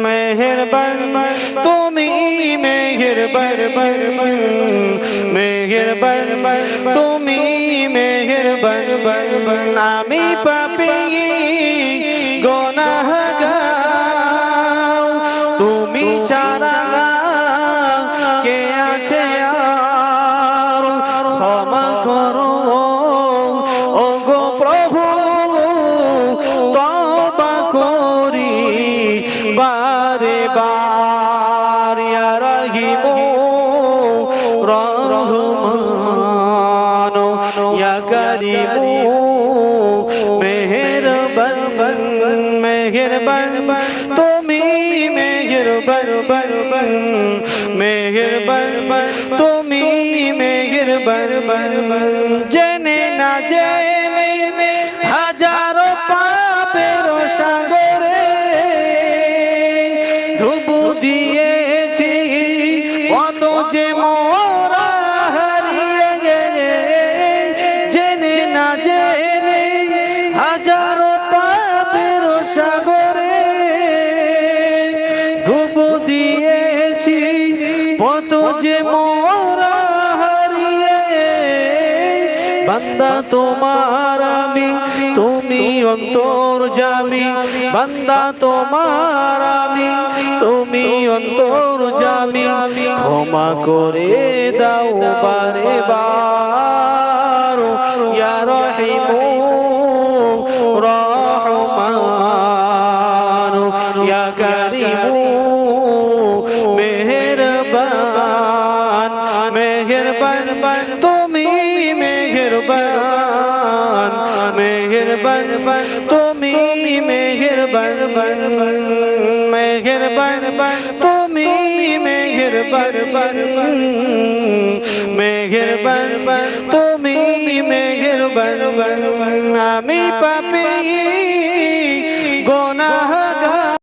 মেহেরবান তুমি মেহেরবান মেহেরবান তুমি মেহেরবান আমি পাপী গুনাহগার তুমি ছাড়া কে আছে আর ক্ষমা করো ও গো প্রভু তওবা করি বারে বার ইয়া রহিম রহমান ইয়া করিম মেহেরবান মেহেরবান তুমি মেহেরবান মেহেরবান তুমি মেহেরবান জেনে না জেনে হাজারো পাপের সাগরে ডুব দিয়েছি কত যে মোরা হারিয়ে গেলে জেনে না জেনে হাজারো পাপের সাগরে ডুব দিয়েছি কত যে মোরা হারিয়ে বান্দা তোমার আমি তুমি অন্তর্যামী বান্দা তোমার আমি তুমি অন্তর্যামী ক্ষমা করে দাও বারে বার ইয়া রহিম রহমান ইয়া করিম মেহেরবান মেহেরবান তুমি মেহেরবান মেহেরবান তুমি মেহেরবান মেহেরবান তুমি মেহেরবান মেহেরবান তুমি মেহেরবান আমি পাপী